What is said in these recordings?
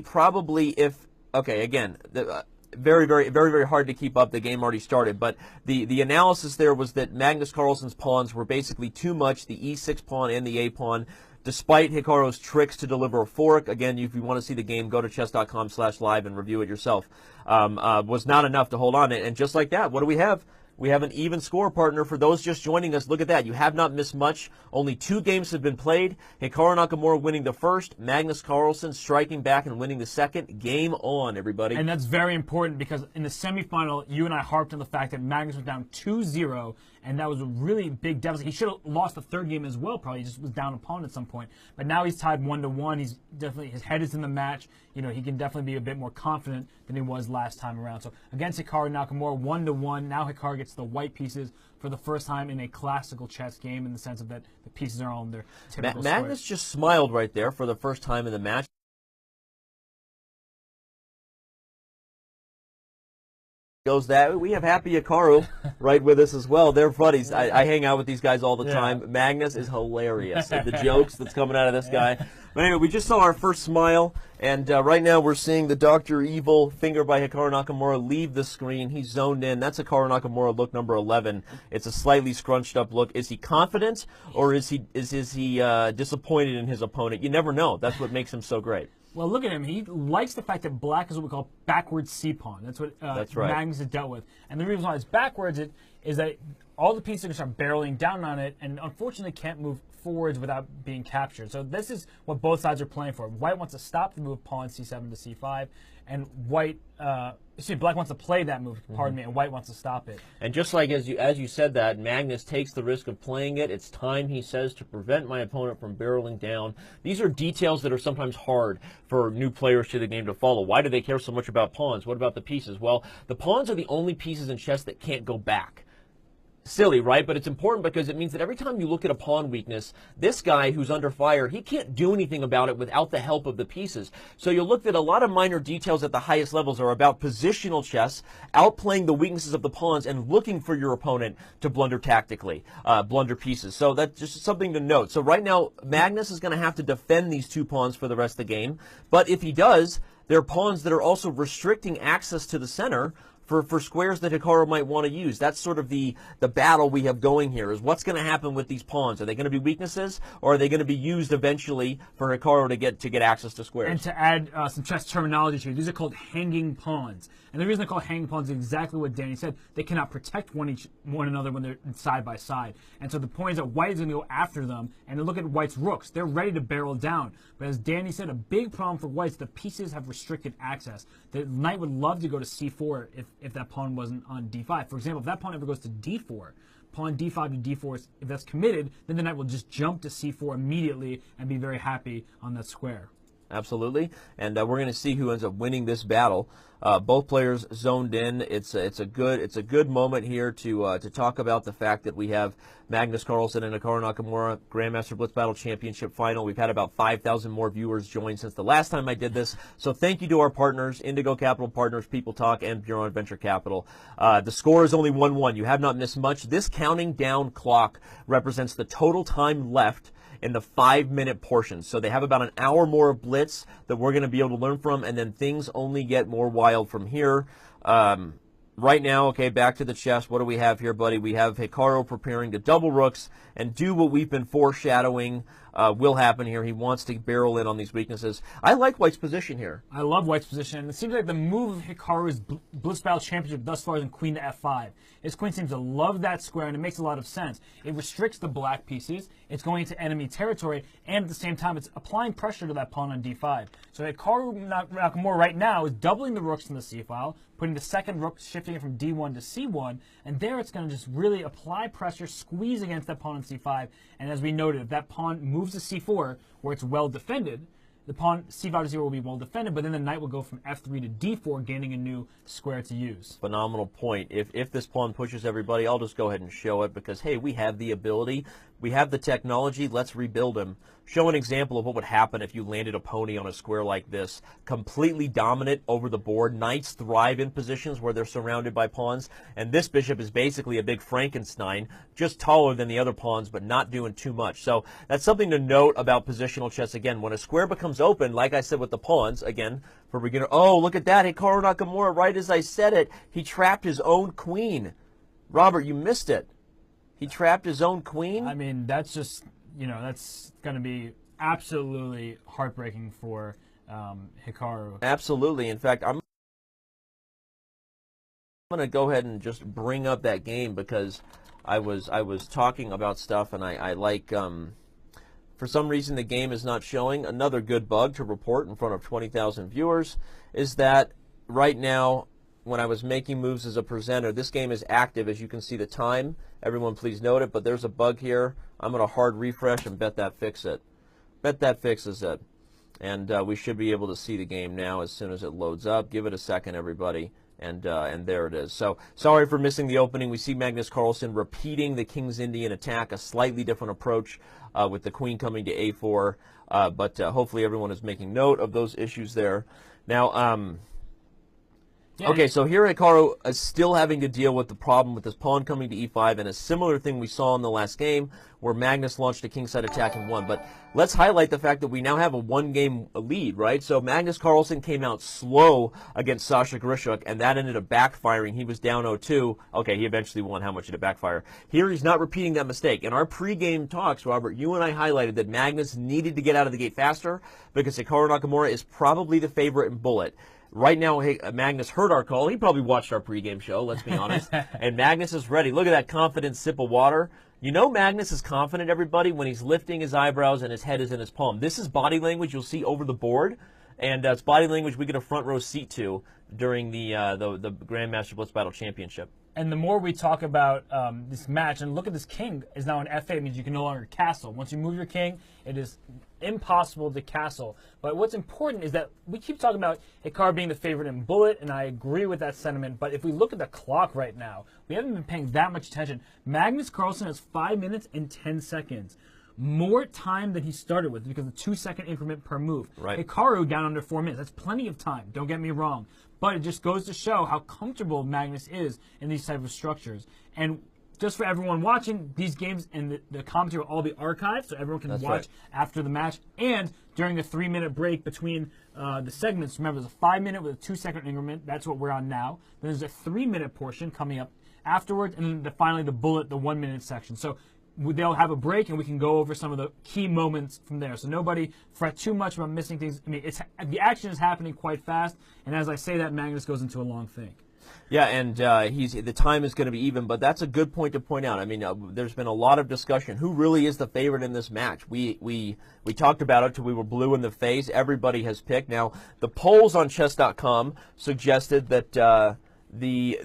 Probably if, okay, again, very, very, very, very hard to keep up. The game already started, but the analysis there was that Magnus Carlsen's pawns were basically too much, the e6 pawn and the a pawn, despite Hikaru's tricks to deliver a fork. Again, if you want to see the game, go to chess.com/live and review it yourself. Was not enough to hold on. And just like that, what do we have? We have an even score, partner. For those just joining us, look at that. You have not missed much. Only 2 games have been played. Hikaru Nakamura winning the first. Magnus Carlsen striking back and winning the second. Game on, everybody. And that's very important because in the semifinal, you and I harped on the fact that Magnus was down 2-0, and that was a really big deficit. He should have lost the third game as well, probably. He just was down a pawn at some point. But now he's tied 1-1. He's definitely, his head is in the match. You know, he can definitely be a bit more confident than he was last time around. So against Hikaru Nakamura, 1-1. Now Hikaru gets the white pieces for the first time in a classical chess game, in the sense of that the pieces are all in their typical Magnus just smiled right there for the first time in the match. Goes that we have Happy Hikaru right with us as well. They're buddies. I hang out with these guys all the time. Magnus is hilarious. The jokes that's coming out of this guy. But anyway, we just saw our first smile, and right now we're seeing the Dr. Evil finger by Hikaru Nakamura leave the screen. He's zoned in. That's Hikaru Nakamura look number 11. It's a slightly scrunched up look. Is he confident, or is he disappointed in his opponent? You never know. That's what makes him so great. Well, look at him. He likes the fact that black is what we call backwards C-pawn. That's what Magnus has dealt with. And the reason why it's backwards is that all the pieces are going to start barreling down on it, and unfortunately can't move forwards without being captured. So this is what both sides are playing for. White wants to stop the move pawn C7 to C5, and black wants to play that move, pardon me, and white wants to stop it. And just like as you said that, Magnus takes the risk of playing it. It's time, he says, to prevent my opponent from barreling down. These are details that are sometimes hard for new players to the game to follow. Why do they care so much about pawns? What about the pieces? Well, the pawns are the only pieces in chess that can't go back. Silly, right? But it's important because it means that every time you look at a pawn weakness, this guy who's under fire, he can't do anything about it without the help of the pieces. So you'll look at a lot of minor details at the highest levels are about positional chess, outplaying the weaknesses of the pawns and looking for your opponent to blunder tactically, blunder pieces. So that's just something to note. So right now, Magnus is going to have to defend these 2 pawns for the rest of the game. But if he does, there are pawns that are also restricting access to the center for squares that Hikaru might want to use. That's sort of the battle we have going here, is what's going to happen with these pawns. Are they going to be weaknesses, or are they going to be used eventually for Hikaru to get access to squares? And to add some chess terminology to it, these are called hanging pawns. And the reason they're called hanging pawns is exactly what Danny said. They cannot protect one another when they're side by side. And so the point is that white is going to go after them, and look at white's rooks. They're ready to barrel down. But as Danny said, a big problem for white's the pieces have restricted access. The knight would love to go to c4 if that pawn wasn't on d5. For example, if that pawn ever goes to d4, pawn d5 to d4, if that's committed, then the knight will just jump to c4 immediately and be very happy on that square. Absolutely, and we're going to see who ends up winning this battle. Both players zoned in. It's a good moment here to talk about the fact that we have Magnus Carlsen and Hikaru Nakamura Grandmaster Blitz Battle Championship Final. We've had about 5,000 more viewers join since the last time I did this. So thank you to our partners, Indigo Capital Partners, People Talk, and Bureau Venture Capital. The score is only 1-1. You have not missed much. This counting down clock represents the total time left in the 5-minute portions. So they have about an hour more of Blitz that we're going to be able to learn from, and then things only get more wild from here. Right now, okay, back to the chess. What do we have here, buddy? We have Hikaru preparing to double rooks and do what we've been foreshadowing will happen here. He wants to barrel in on these weaknesses. I like White's position here. I love White's position. It seems like the move of Hikaru's Blitz Battle Championship thus far is in queen to f5. His queen seems to love that square, and it makes a lot of sense. It restricts the black pieces. It's going into enemy territory, and at the same time, it's applying pressure to that pawn on d5. So Hikaru Nakamura right now is doubling the rooks in the c file, putting the second rook, shifting it from d1 to c1, and there it's going to just really apply pressure, squeeze against that pawn on c5, and as we noted, if that pawn moves to c4, where it's well defended, the pawn c5 to 0 will be well defended, but then the knight will go from f3 to d4, gaining a new square to use. Phenomenal point. If this pawn pushes everybody, I'll just go ahead and show it because, hey, we have the ability We have the technology. Let's rebuild him. Show an example of what would happen if you landed a pony on a square like this. Completely dominant over the board. Knights thrive in positions where they're surrounded by pawns. And this bishop is basically a big Frankenstein, just taller than the other pawns, but not doing too much. So that's something to note about positional chess. Again, when a square becomes open, like I said with the pawns, again, for beginner, oh, look at that. Hikaru Nakamura, right as I said it, he trapped his own queen. Robert, you missed it. He trapped his own queen? I mean, that's just, that's going to be absolutely heartbreaking for Hikaru. Absolutely. In fact, I'm going to go ahead and just bring up that game because I was talking about stuff, and I like, for some reason the game is not showing. Another good bug to report in front of 20,000 viewers is that right now, when I was making moves as a presenter, this game is active. As you can see the time, everyone please note it, but there's a bug here. I'm going to hard refresh and bet that fixes it. Bet that fixes it. And we should be able to see the game now as soon as it loads up. Give it a second, everybody. And there it is. So sorry for missing the opening. We see Magnus Carlsen repeating the King's Indian attack, a slightly different approach with the queen coming to a4. But hopefully everyone is making note of those issues there. Now, okay, so here Hikaru is still having to deal with the problem with this pawn coming to e5, and a similar thing we saw in the last game where Magnus launched a kingside attack and won. But let's highlight the fact that we now have a one-game lead, right? So Magnus Carlsen came out slow against Sasha Grishuk, and that ended up backfiring. He was down 0-2. Okay, he eventually won. How much did it backfire? Here he's not repeating that mistake. In our pregame talks, Robert, you and I highlighted that Magnus needed to get out of the gate faster because Hikaru Nakamura is probably the favorite in bullet. Right now, Magnus heard our call. He probably watched our pregame show, let's be honest. And Magnus is ready. Look at that confident sip of water. You know Magnus is confident, everybody, when he's lifting his eyebrows and his head is in his palm. This is body language you'll see over the board, and it's body language we get a front row seat to during the Grandmaster Blitz Battle Championship. And the more we talk about this match, and look at this king is now an F8, it means you can no longer castle. Once you move your king, it is impossible to castle. But what's important is that we keep talking about Hikaru being the favorite in bullet, and I agree with that sentiment. But if we look at the clock right now, we haven't been paying that much attention. Magnus Carlsen has 5 minutes and 10 seconds. More time than he started with because of 2-second increment per move. Right. Hikaru down under 4 minutes. That's plenty of time. Don't get me wrong. But it just goes to show how comfortable Magnus is in these type of structures. And just for everyone watching, these games and the commentary will all be archived, so everyone can watch after the match. And during the 3-minute break between the segments, remember there's a 5-minute with a 2-second increment. That's what we're on now. Then there's a 3-minute portion coming up afterwards, and then finally the bullet, the 1-minute section. So they'll have a break, and we can go over some of the key moments from there. So nobody fret too much about missing things. I mean, the action is happening quite fast, and as I say that, Magnus goes into a long think. Yeah, and the time is going to be even, but that's a good point to point out. I mean, there's been a lot of discussion. Who really is the favorite in this match? We talked about it till we were blue in the face. Everybody has picked. Now, the polls on chess.com suggested that the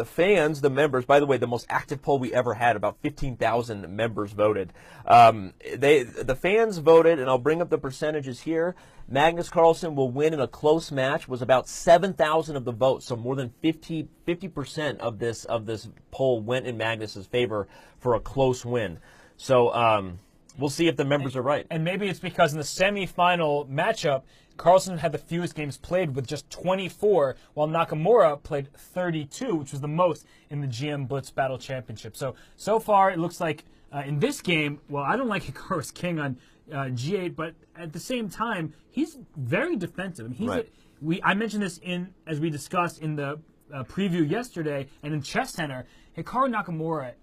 fans, the members, by the way, the most active poll we ever had, about 15,000 members voted. The fans voted, and I'll bring up the percentages here. Magnus Carlsen will win in a close match, was about 7,000 of the votes, so more than 50% of this poll went in Magnus's favor for a close win. So we'll see if the members are right. And maybe it's because in the semifinal matchup, Carlsen had the fewest games played with just 24, while Nakamura played 32, which was the most in the GM Blitz Battle Championship. So far, it looks like in this game, well, I don't like Hikaru's king on G8, but at the same time, he's very defensive. I mean, I mentioned this as we discussed in the preview yesterday, and in Chess Center, Hikaru Nakamura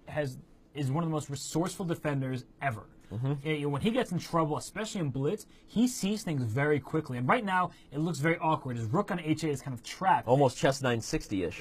is one of the most resourceful defenders ever. When he gets in trouble, especially in Blitz, he sees things very quickly. And right now, it looks very awkward. His rook on H8 is kind of trapped. Almost chess 960-ish.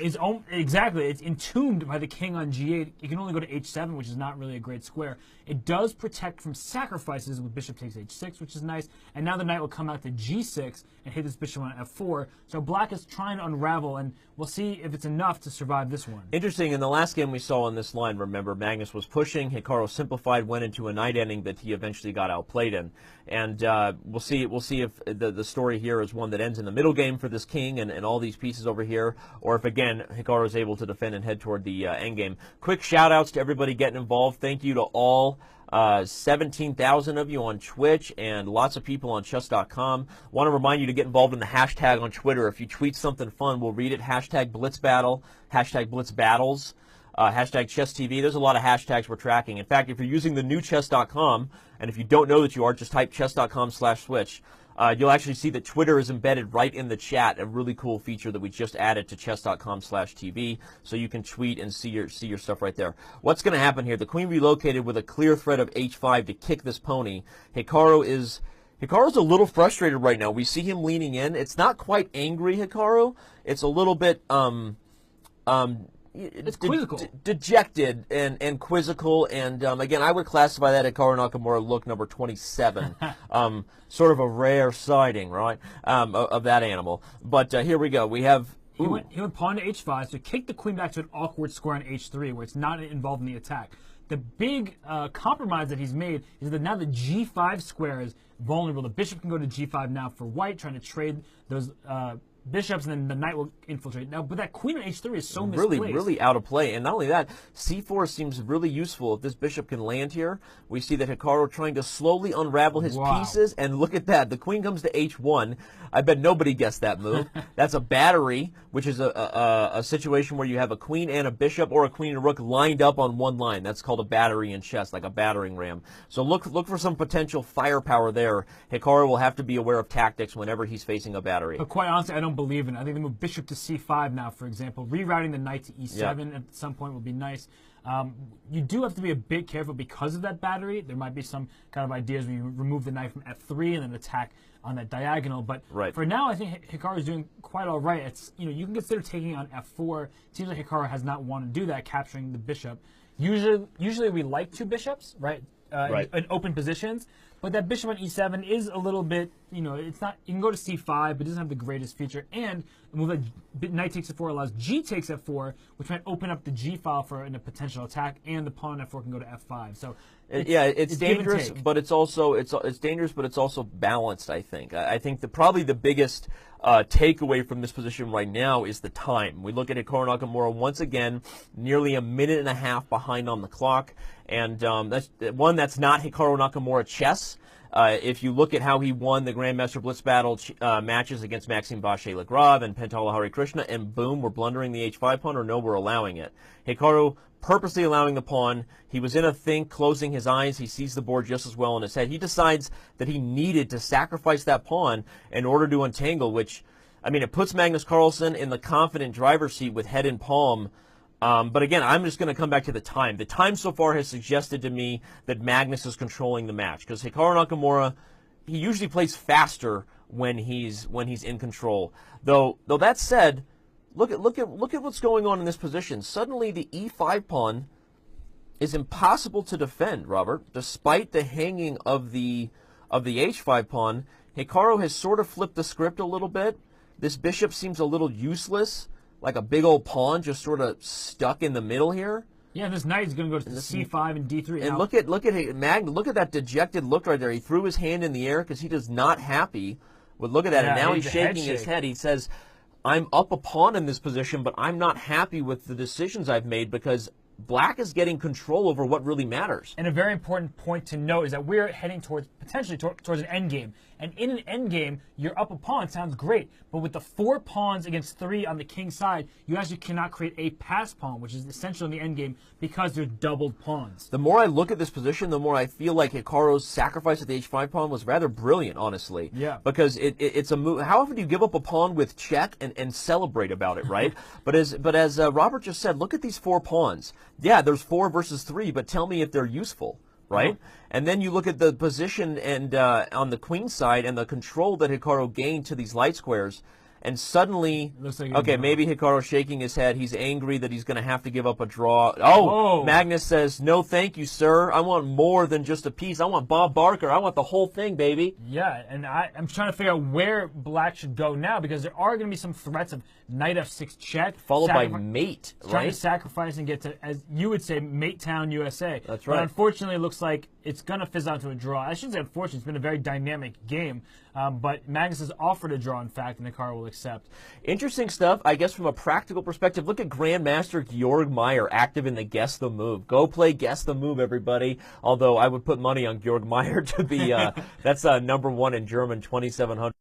Exactly. It's entombed by the king on G8. You can only go to H7, which is not really a great square. It does protect from sacrifices with bishop takes H6, which is nice. And now the knight will come out to G6 and hit this bishop on F4. So black is trying to unravel, and we'll see if it's enough to survive this one. Interesting. In the last game we saw on this line, remember, Magnus was pushing. Hikaru simplified, went into a knight ending thing that he eventually got outplayed in. And we'll see if the story here is one that ends in the middle game for this king and all these pieces over here, or if, again, Hikaru is able to defend and head toward the end game. Quick shout-outs to everybody getting involved. Thank you to all 17,000 of you on Twitch and lots of people on chess.com. Want to remind you to get involved in the hashtag on Twitter. If you tweet something fun, we'll read it. Hashtag BlitzBattle, hashtag BlitzBattles, hashtag ChessTV. There's a lot of hashtags we're tracking. In fact, if you're using the new chess.com, and if you don't know that you are, just type chess.com/switch. You'll actually see that Twitter is embedded right in the chat, a really cool feature that we just added to chess.com/TV, so you can tweet and see your stuff right there. What's going to happen here? The queen relocated with a clear threat of h5 to kick this pony. Hikaru's a little frustrated right now. We see him leaning in. It's not quite angry, Hikaru. It's a little bit it's quizzical. Dejected and quizzical, and again, I would classify that Hikaru Nakamura look number 27. Sort of a rare sighting, right, of that animal. But here we go. We have... He went pawn to h5, so kick the queen back to an awkward square on h3, where it's not involved in the attack. The big compromise that he's made is that now the g5 square is vulnerable. The bishop can go to g5 now for white, trying to trade those bishops, and then the knight will infiltrate. Now, but that queen on h3 is so misplaced. Really out of play. And not only that, c4 seems really useful. If this bishop can land here, we see that Hikaru trying to slowly unravel his pieces. And look at that. The queen comes to h1. I bet nobody guessed that move. That's a battery, which is a situation where you have a queen and a bishop, or a queen and a rook lined up on one line. That's called a battery in chess, like a battering ram. So look for some potential firepower there. Hikaru will have to be aware of tactics whenever he's facing a battery. But quite honestly, I don't believe in it. I think the move bishop to c5 now, for example, rerouting the knight to e7 at some point will be nice. You do have to be a bit careful because of that battery. There might be some kind of ideas where you remove the knight from f3 and then attack on that diagonal. But for now, I think Hikaru is doing quite all right. It's, you can consider taking on f4. It seems like Hikaru has not wanted to do that, capturing the bishop. Usually we like two bishops, right? In open positions. But that bishop on e7 is a little bit, it's not, you can go to c5, but it doesn't have the greatest feature. And the move that knight takes f4 allows g takes f4, which might open up the g file for a potential attack, and the pawn f4 can go to f5. So it's dangerous, but it's also dangerous, but it's also balanced. I think. I think probably the biggest takeaway from this position right now is the time. We look at Hikaru Nakamura once again, nearly a minute and a half behind on the clock, and that's not Hikaru Nakamura chess. If you look at how he won the Grandmaster Blitz battle matches against Maxime Vachier-Lagrave and Pentala Harikrishna, and boom, we're blundering the h5 pawn, or no, we're allowing it. Hikaru purposely allowing the pawn. He was in a think, closing his eyes. He sees the board just as well in his head. He decides that he needed to sacrifice that pawn in order to untangle, which, I mean, it puts Magnus Carlsen in the confident driver's seat with head in palm. But again, I'm just going to come back to the time. The time so far has suggested to me that Magnus is controlling the match, because Hikaru Nakamura, he usually plays faster when he's in control. Though that said, look at what's going on in this position. Suddenly, the e5 pawn is impossible to defend, Robert. Despite the hanging of the h5 pawn, Hikaru has sort of flipped the script a little bit. This bishop seems a little useless, like a big old pawn just sort of stuck in the middle here. Yeah, this knight is going to go to c5 and d3. And look at that dejected look right there. He threw his hand in the air because he is not happy. But look at that, and now he's shaking his head. He says, I'm up a pawn in this position, but I'm not happy with the decisions I've made because Black is getting control over what really matters. And a very important point to note is that we're heading potentially towards an endgame. And in an endgame, you're up a pawn sounds great, but with the 4 pawns against 3 on the king's side, you actually cannot create a pass pawn, which is essential in the endgame because there's doubled pawns. The more I look at this position, the more I feel like Hikaru's sacrifice of the h5 pawn was rather brilliant, honestly. Yeah. Because it's a move. How often do you give up a pawn with check and celebrate about it, right? but as Robert just said, look at these 4 pawns. Yeah, there's 4 versus 3, but tell me if they're useful. Right? And then you look at the position and on the queen side and the control that Hikaru gained to these light squares. and suddenly, Looks like okay, maybe Hikaru's shaking his head. He's angry that he's going to have to give up a draw. Oh, Whoa. Magnus says, no thank you, sir. I want more than just a piece. I want Bob Barker. I want the whole thing, baby. Yeah, and I'm trying to figure out where black should go now, because there are going to be some threats of knight f6 check. Followed by mate, Trying right? to sacrifice and get to, as you would say, Mate Town, USA. That's right. But unfortunately, it looks like it's going to fizz out to a draw. I shouldn't say unfortunately. It's been a very dynamic game. But Magnus has offered a draw, in fact, and Hikaru will accept. Interesting stuff, I guess, from a practical perspective. Look at Grandmaster Georg Meyer, active in the Guess the Move. Go play Guess the Move, everybody. Although I would put money on Georg Meyer to be, that's #1 in German, 2,700.